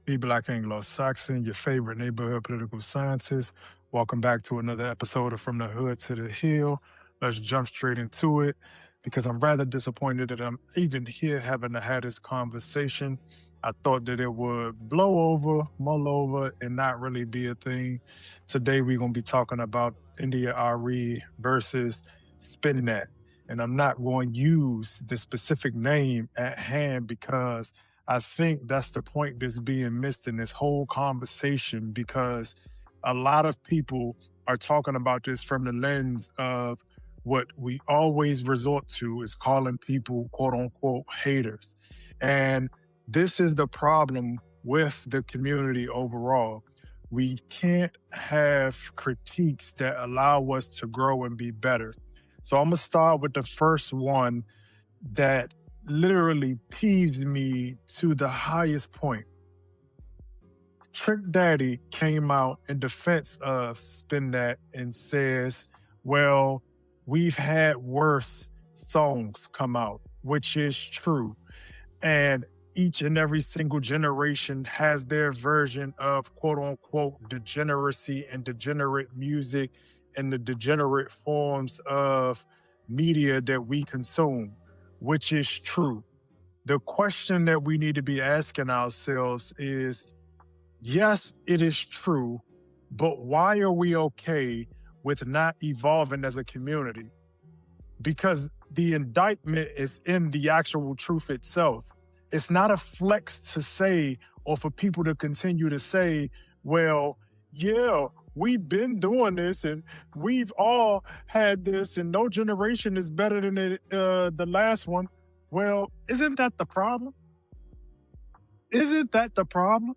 Me, Black Anglo-Saxon, your favorite neighborhood political scientist. Welcome back to another episode of From the Hood to the Hill. Let's jump straight into it because I'm rather disappointed that I'm even here having to have this conversation. I thought that it would blow over, mull over, and not really be a thing. Today, we're going to be talking about India.Arie versus Spinnet. And I'm not going to use the specific name at hand because I think that's the point that's being missed in this whole conversation because a lot of people are talking about this from the lens of what we always resort to is calling people quote unquote haters. And this is the problem with the community overall. We can't have critiques that allow us to grow and be better. So I'm going to start with the first one that literally peeves me to the highest point. Trick Daddy came out in defense of Spin That and says, well, we've had worse songs come out, which is true. And each and every single generation has their version of quote unquote degeneracy and degenerate music and the degenerate forms of media that we consume, which is true. The question that we need to be asking ourselves is, yes, it is true, but why are we okay with not evolving as a community? Because the indictment is in the actual truth itself. It's not a flex to say, or for people to continue to say, well, yeah, we've been doing this and we've all had this and no generation is better than the last one. Well, isn't that the problem? Isn't that the problem?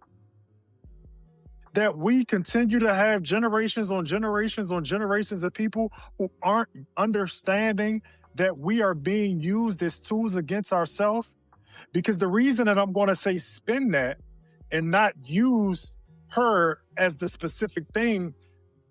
That we continue to have generations on generations on generations of people who aren't understanding that we are being used as tools against ourselves? Because the reason that I'm going to say spin that and not use her as the specific thing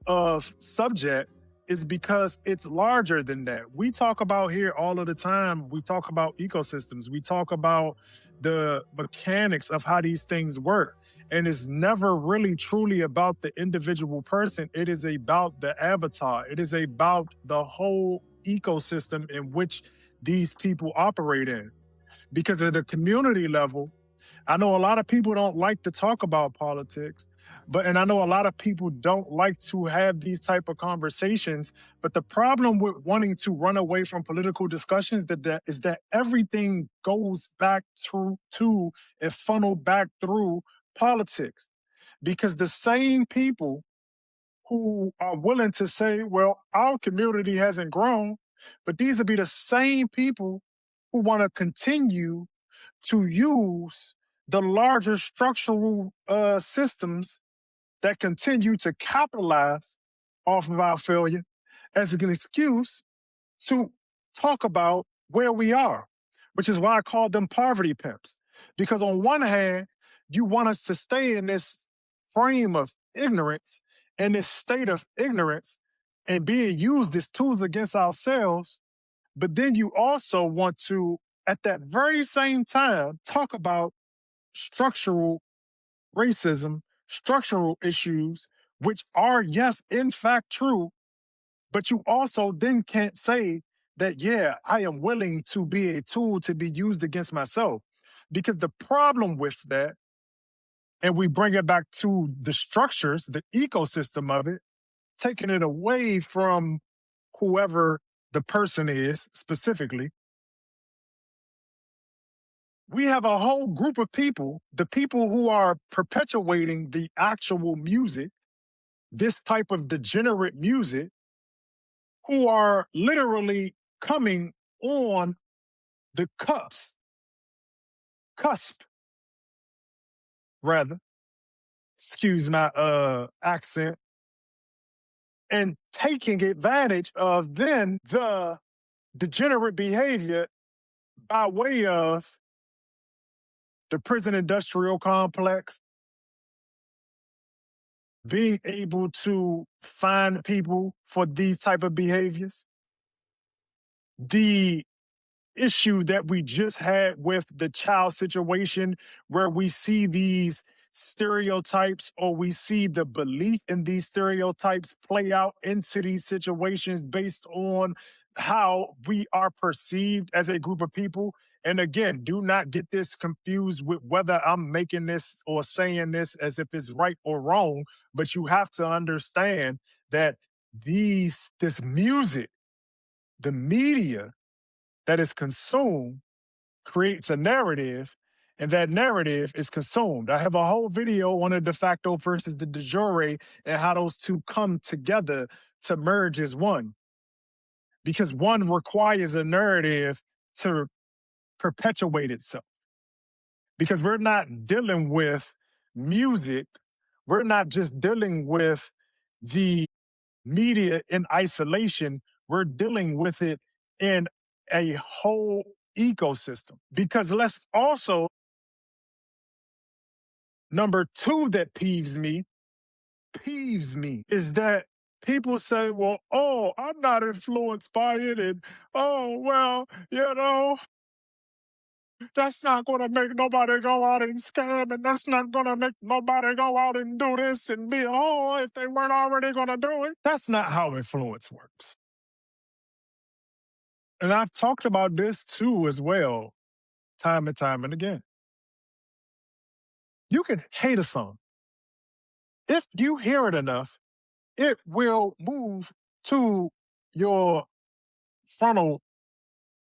of subject is because it's larger than that. We talk about here all of the time. We talk about ecosystems. We talk about the mechanics of how these things work. And it's never really truly about the individual person. It is about the avatar. It is about the whole ecosystem in which these people operate in. Because at the community level, I know a lot of people don't like to talk about politics, and I know a lot of people don't like to have these type of conversations. But the problem with wanting to run away from political discussions is that everything goes back to and funnel back through politics. Because the same people who are willing to say, well, our community hasn't grown, but these will be the same people who want to continue to use the larger structural systems that continue to capitalize off of our failure as an excuse to talk about where we are, which is why I call them poverty pimps. Because on one hand, you want us to stay in this frame of ignorance and this state of ignorance and being used as tools against ourselves. But then you also want to, at that very same time, talk about structural racism, structural issues, which are, yes, in fact true, but you also then can't say that, yeah, I am willing to be a tool to be used against myself. Because the problem with that, and we bring it back to the structures, the ecosystem of it, taking it away from whoever the person is specifically, we have a whole group of people, the people who are perpetuating the actual music, this type of degenerate music, who are literally coming on the cusp, rather, excuse my accent, and taking advantage of then the degenerate behavior by way of the prison industrial complex, being able to find people for these type of behaviors, the issue that we just had with the child situation where we see these stereotypes, or we see the belief in these stereotypes play out into these situations based on how we are perceived as a group of people. And again, do not get this confused with whether I'm making this or saying this as if it's right or wrong, but you have to understand that this music, the media that is consumed creates a narrative, and that narrative is consumed. I have a whole video on the de facto versus the de jure and how those two come together to merge as one, because one requires a narrative to perpetuate itself. Because we're not dealing with music, we're not just dealing with the media in isolation, we're dealing with it in a whole ecosystem. Because let's also, number two that peeves me is that people say, well, oh, I'm not influenced by it. And oh, well, that's not going to make nobody go out and scam. And that's not going to make nobody go out and do this and be, oh, if they weren't already going to do it. That's not how influence works. And I've talked about this too as well, time and time and again. You can hate a song. If you hear it enough, it will move to your frontal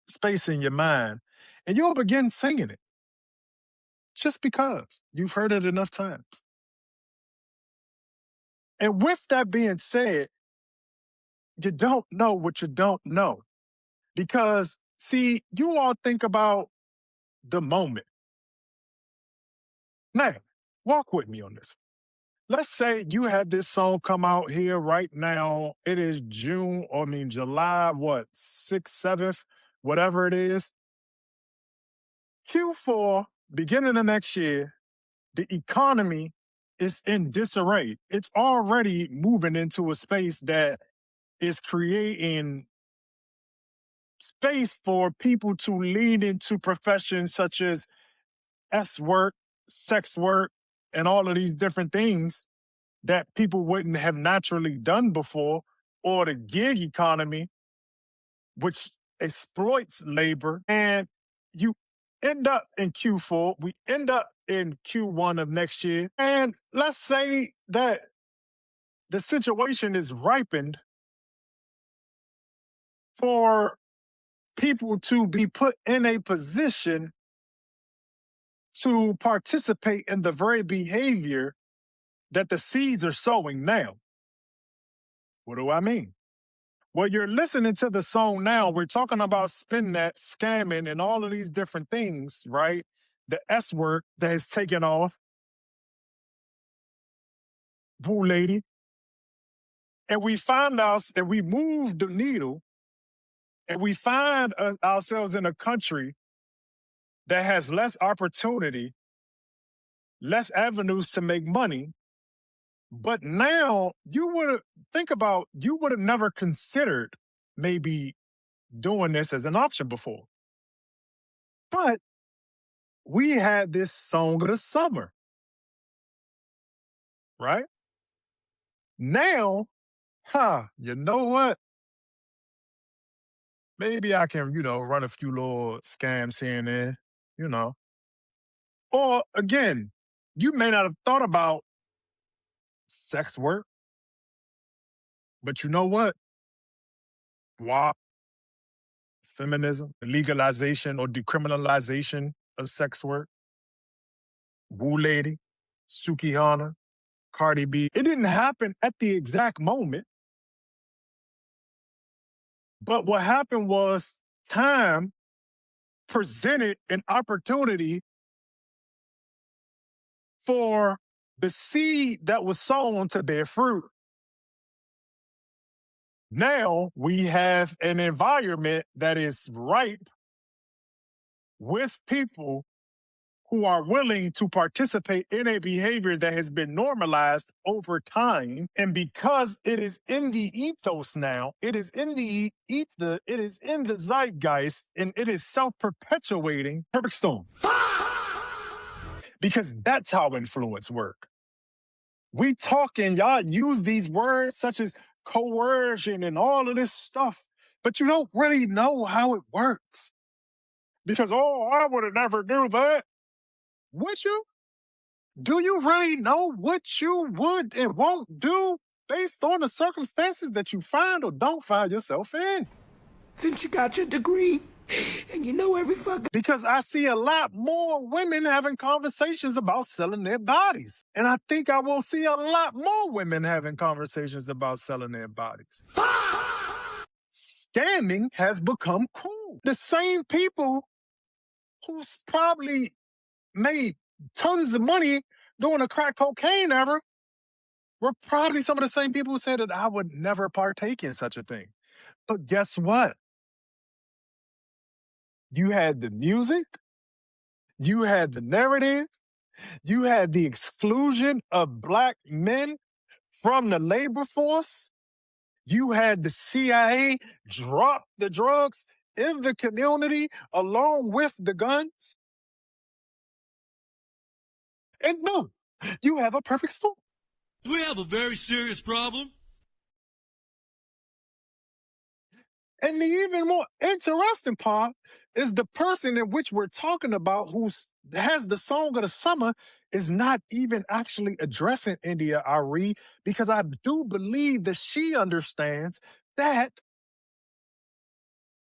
space in your mind and you'll begin singing it just because you've heard it enough times. And with that being said, you don't know what you don't know. Because, see, you all think about the moment. Now, walk with me on this. Let's say you had this song come out here right now. It is July, 6th, 7th, whatever it is. Q4, beginning of next year, the economy is in disarray. It's already moving into a space that is creating space for people to lean into professions such as S work, sex work, and all of these different things that people wouldn't have naturally done before, or the gig economy, which exploits labor. And you end up in Q4, we end up in Q1 of next year. And let's say that the situation is ripened for people to be put in a position to participate in the very behavior that the seeds are sowing now. What do I mean? Well, you're listening to the song now. We're talking about spin that, scamming, and all of these different things, right? The S word that has taken off, boo lady. And we find out that we move the needle and we find ourselves in a country that has less opportunity, less avenues to make money. But now you would have never considered maybe doing this as an option before. But we had this song of the summer, right? Now, you know what? Maybe I can, run a few little scams here and there, you know. Or again, you may not have thought about sex work, but you know what? WAP, feminism, the legalization or decriminalization of sex work, Woo Lady, Sukihana, Cardi B. It didn't happen at the exact moment, but what happened was time presented an opportunity for the seed that was sown to bear fruit. Now we have an environment that is ripe with people who are willing to participate in a behavior that has been normalized over time. And because it is in the ethos now, it is in the ether, it is in the zeitgeist, and it is self-perpetuating. Perfect storm. because that's how influence work. We talk and y'all use these words such as coercion and all of this stuff, but you don't really know how it works. Because, oh, I would have never do that. Would you? Do you really know what you would and won't do based on the circumstances that you find or don't find yourself in? Since you got your degree and you know every fucking... Because I see a lot more women having conversations about selling their bodies. And I think I will see a lot more women having conversations about selling their bodies. Scamming has become cool. The same people who's probably made tons of money doing the crack cocaine era were probably some of the same people who said that I would never partake in such a thing. But guess what? You had the music, you had the narrative, you had the exclusion of Black men from the labor force, you had the CIA drop the drugs in the community along with the guns, and boom, you have a perfect storm. We have a very serious problem. And the even more interesting part is the person in which we're talking about who has the song of the summer is not even actually addressing India.Arie, because I do believe that she understands that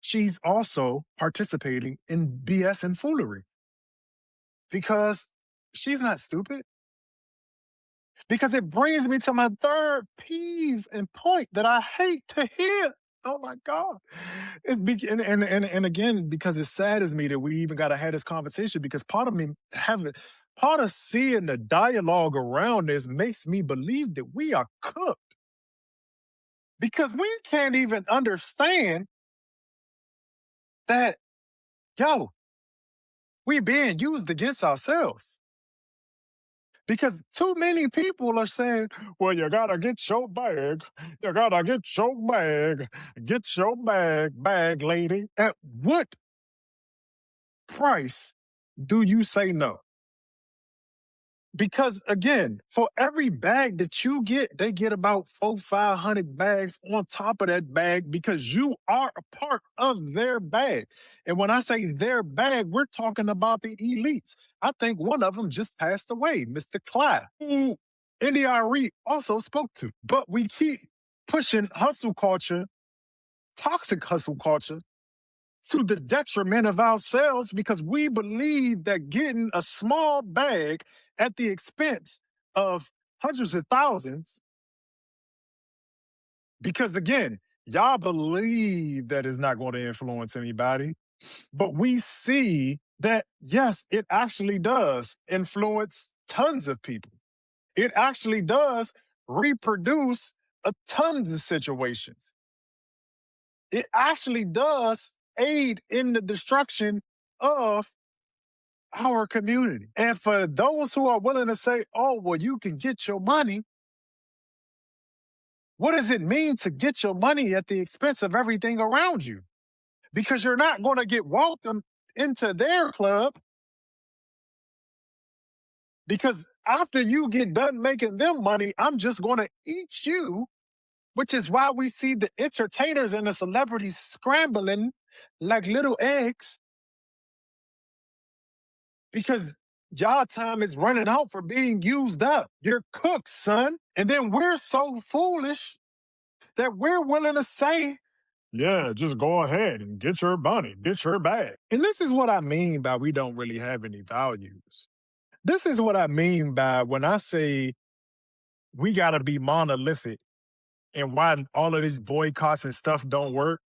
she's also participating in BS and foolery, because she's not stupid. Because it brings me to my third peeve and point that I hate to hear. Oh my God. And again, because it saddens me that we even got to have this conversation, because part of seeing the dialogue around this makes me believe that we are cooked. Because we can't even understand that, yo, we're being used against ourselves. Because too many people are saying, well, you gotta get your bag. You gotta get your bag. Get your bag, lady. At what price do you say no? Because again, for every bag that you get, they get about 400-500 bags on top of that bag, because you are a part of their bag. And when I say their bag, we're talking about the elites. I think one of them just passed away, Mr. Clyde, who India.Arie also spoke to. But we keep pushing hustle culture, toxic hustle culture, to the detriment of ourselves, because we believe that getting a small bag at the expense of hundreds of thousands, because again, y'all believe that it's not going to influence anybody, but we see that, yes, it actually does influence tons of people. It actually does reproduce a tons of situations. It actually does aid in the destruction of our community. And for those who are willing to say, oh, well, you can get your money, what does it mean to get your money at the expense of everything around you? Because you're not going to get welcomed into their club, because after you get done making them money, I'm just going to eat you, which is why we see the entertainers and the celebrities scrambling like little eggs, because y'all time is running out for being used up. You're cooked, son. And then we're so foolish that we're willing to say, yeah, just go ahead and get your money, get your bag. And this is what I mean by we don't really have any values. This is what I mean by when I say we got to be monolithic and why all of these boycotts and stuff don't work.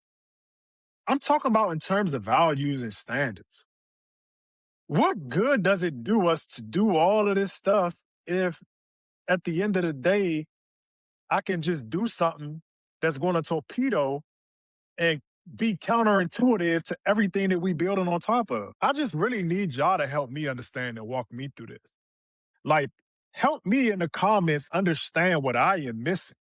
I'm talking about in terms of values and standards. What good does it do us to do all of this stuff if at the end of the day, I can just do something that's going to torpedo and be counterintuitive to everything that we building on top of? I just really need y'all to help me understand and walk me through this. Like, help me in the comments understand what I am missing.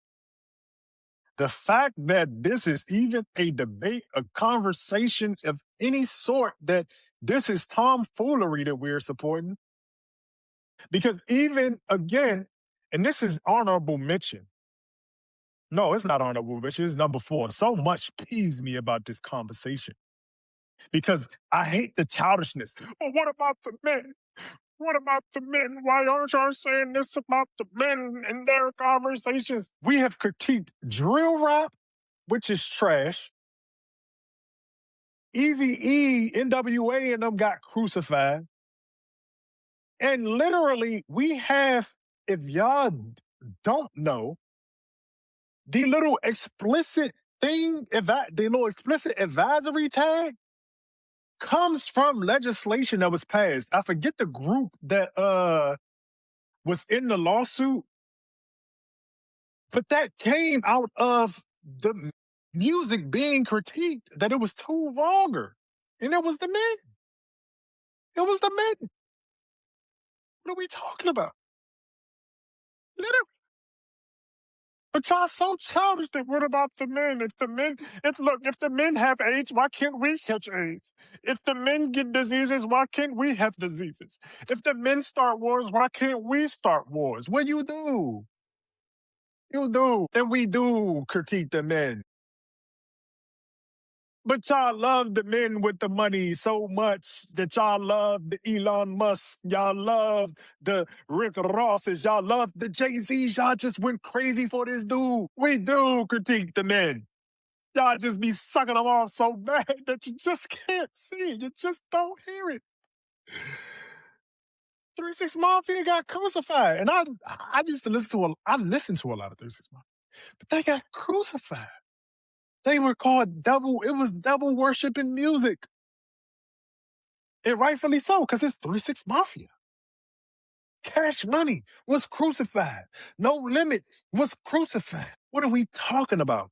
The fact that this is even a debate, a conversation of any sort, that this is tomfoolery that we're supporting, Because even again, and this is honorable mention. No, it's not honorable mention. It's number four. So much peeves me about this conversation because I hate the childishness. Well, what about the men? What about the men? Why aren't y'all saying this about the men in their conversations? We have critiqued drill rap, which is trash. Easy E, NWA, and them got crucified. And literally, we have, if y'all don't know, the little explicit thing, the little explicit advisory tag comes from legislation that was passed. I forget the group that was in the lawsuit, but that came out of the music being critiqued that it was too vulgar. And it was the men. It was the men. What are we talking about? Literally. But y'all so childish that what about the men? If the men have AIDS, why can't we catch AIDS? If the men get diseases, why can't we have diseases? If the men start wars, why can't we start wars? What you do? You do. And we do critique the men. But y'all love the men with the money so much that y'all love the Elon Musk, y'all love the Rick Rosses, y'all love the Jay-Z's, y'all just went crazy for this dude. We do critique the men. Y'all just be sucking them off so bad that you just can't see. You just don't hear it. 3 6 Mafia got crucified. And I used to I listened to a lot of 3 6 Mafia, but they got crucified. They were called it was devil worshiping music. And rightfully so, because it's 3 6 Mafia. Cash Money was crucified. No Limit was crucified. What are we talking about?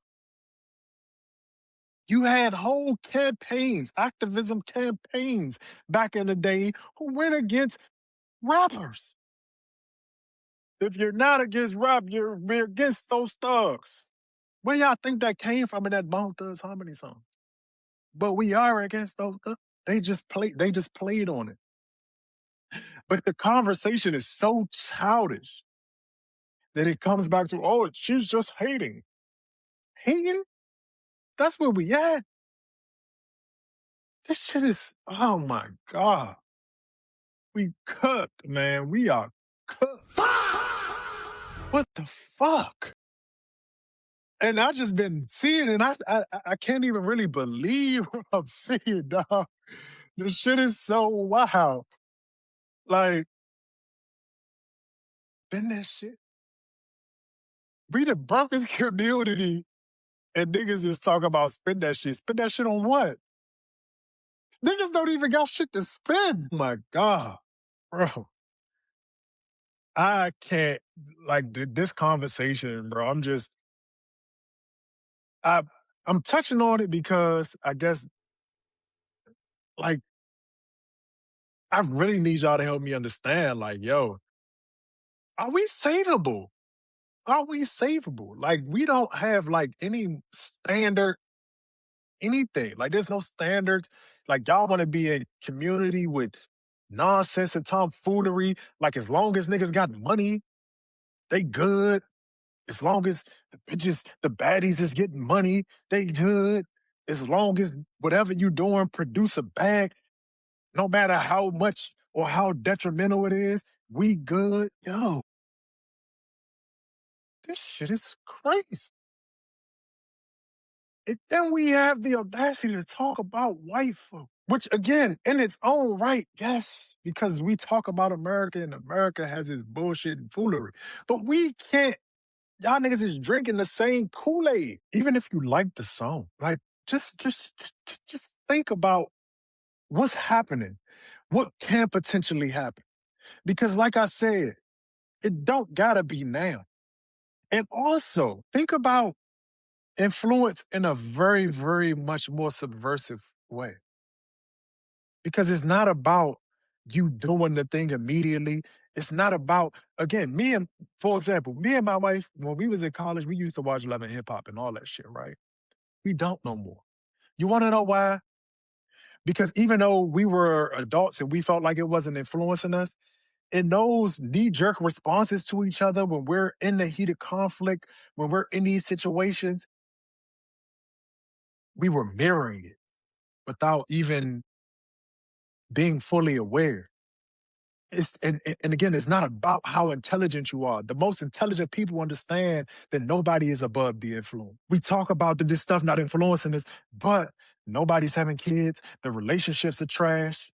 You had whole campaigns, activism campaigns back in the day who went against rappers. If you're not against rap, we're against those thugs. Where y'all think that came from in that Bone Thugs Harmony song? But we are against those thugs. They just played on it. But the conversation is so childish that it comes back to, oh, she's just hating. Hating? That's where we at. This shit is, oh my God. We cooked, man. We are cooked. What the fuck? And I just been seeing it, and I can't even really believe what I'm seeing, dog. This shit is so wild. Like, been that shit. We the brokest community, and niggas just talk about spend that shit. Spend that shit on what? Niggas don't even got shit to spend. My God, bro. I can't, like, this conversation, bro. I, I'm touching on it because I guess, like, I really need y'all to help me understand, like, yo, are we savable? Are we savable? Like, we don't have like any standard anything. Like, there's no standards. Like, y'all want to be a community with nonsense and tomfoolery. Like, as long as niggas got money, they good. As long as the baddies is getting money, they good. As long as whatever you doing produce a bag, no matter how much or how detrimental it is, we good. Yo, this shit is crazy. And then we have the audacity to talk about white folk, which again, in its own right, yes, because we talk about America and America has its bullshit and foolery. But we can't, y'all niggas is drinking the same Kool-Aid. Even if you like the song, like just think about what's happening, what can potentially happen. Because like I said, it don't gotta be now. And also think about influence in a very, very much more subversive way. Because it's not about you doing the thing immediately. It's not about, again, for example, me and my wife, when we was in college, we used to watch Love and Hip Hop and all that shit, right? We don't no more. You want to know why? Because even though we were adults and we felt like it wasn't influencing us, in those knee-jerk responses to each other when we're in the heat of conflict, when we're in these situations, we were mirroring it without even being fully aware. And again, it's not about how intelligent you are. The most intelligent people understand that nobody is above the influence. We talk about this stuff not influencing us, but nobody's having kids. The relationships are trash.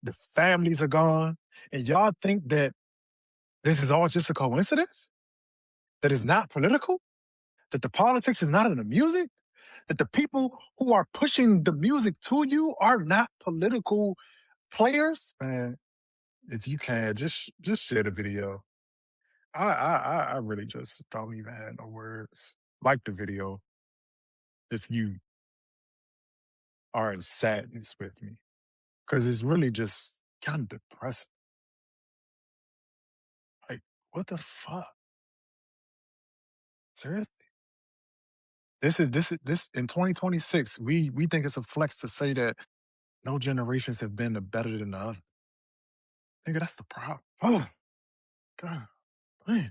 The families are gone. And y'all think that this is all just a coincidence? That it's not political? That the politics is not in the music? That the people who are pushing the music to you are not political players? Man, if you can, just share the video. I really just don't even have no words. Like the video if you are in sadness with me, because it's really just kind of depressing. Like, what the fuck? Seriously? This in 2026. We think it's a flex to say that no generations have been better than the other. Nigga, that's the problem. Oh God, man.